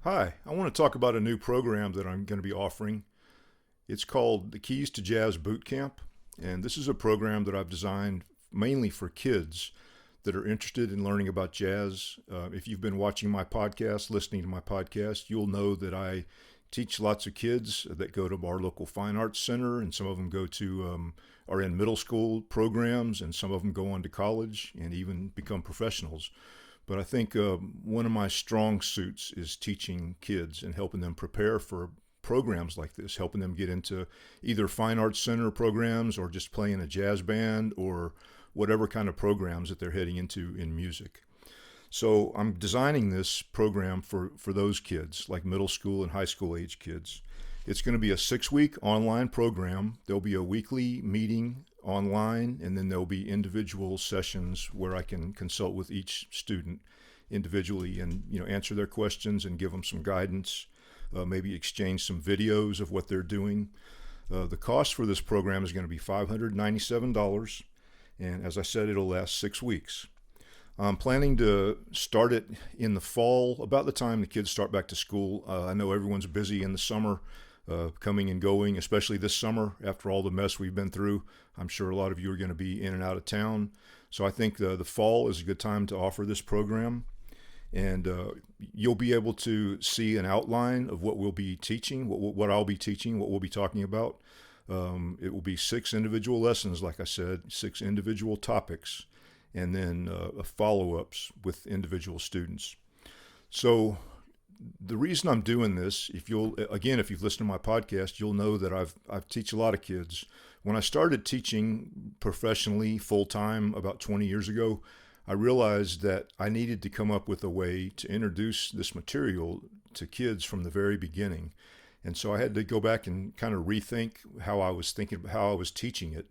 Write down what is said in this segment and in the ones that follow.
Hi, I want to talk about a new program that I'm going to be offering. It's called the Keys to Jazz Bootcamp, and this is a program that I've designed mainly for kids that are interested in learning about jazz. If you've been watching my podcast, listening to my podcast, you'll know that I teach lots of kids that go to our local fine arts center, and some of them are in middle school programs, and some of them go on to college and even become professionals. But I think one of my strong suits is teaching kids and helping them prepare for programs like this, helping them get into either fine arts center programs or just playing a jazz band or whatever kind of programs that they're heading into in music. So I'm designing this program for those kids, like middle school and high school age kids. It's going to be a 6-week online program. There'll be a weekly meeting online, and then there'll be individual sessions where I can consult with each student individually and answer their questions and give them some guidance, maybe exchange some videos of what they're doing. The cost for this program is going to be $597, and as I said, it'll last 6 weeks. I'm planning to start it in the fall, about the time the kids start back to school. I know everyone's busy in the summer, coming and going, especially this summer after all the mess we've been through. I'm sure a lot of you are going to be in and out of town. So I think the fall is a good time to offer this program. And you'll be able to see an outline of what we'll be teaching, what I'll be teaching, what we'll be talking about. It will be 6 individual lessons, like I said, 6 individual topics, and then follow-ups with individual students. So the reason I'm doing this, if you've listened to my podcast, you'll know that I've teach a lot of kids. When I started teaching professionally full-time about 20 years ago, I realized that I needed to come up with a way to introduce this material to kids from the very beginning. And so I had to go back and kind of rethink how I was teaching it.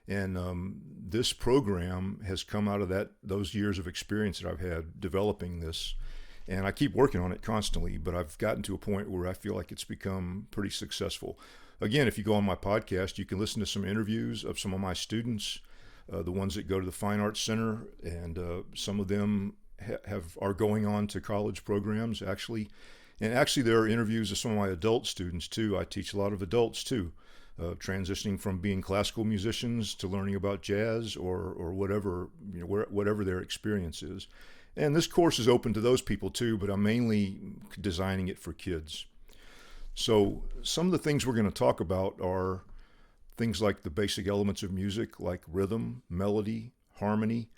And this program has come out of those years of experience that I've had developing this. And I keep working on it constantly, but I've gotten to a point where I feel like it's become pretty successful. Again, if you go on my podcast, you can listen to some interviews of some of my students, the ones that go to the Fine Arts Center, and some of them are going on to college programs, actually. And actually, there are interviews of some of my adult students, too. I teach a lot of adults, too. Transitioning from being classical musicians to learning about jazz or whatever whatever their experience is. And this course is open to those people too, but I'm mainly designing it for kids. So some of the things we're going to talk about are things like the basic elements of music, like rhythm, melody, harmony.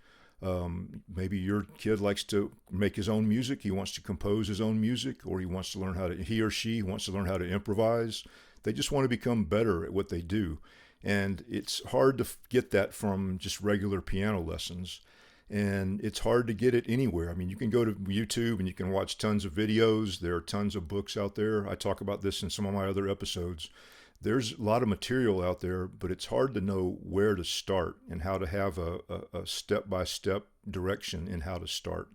Maybe your kid likes to make his own music. He wants to compose his own music, or he or she wants to learn how to improvise. They just want to become better at what they do. And it's hard to get that from just regular piano lessons. And it's hard to get it anywhere. I mean, you can go to YouTube and you can watch tons of videos. There are tons of books out there. I talk about this in some of my other episodes. There's a lot of material out there, but it's hard to know where to start and how to have a step-by-step direction in how to start.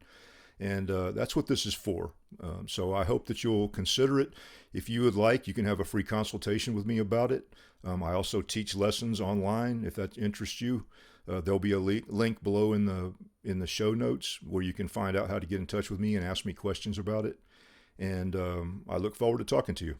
And that's what this is for. So I hope that you'll consider it. If you would like, you can have a free consultation with me about it. I also teach lessons online if that interests you. There'll be a link below in the show notes where you can find out how to get in touch with me and ask me questions about it. And I look forward to talking to you.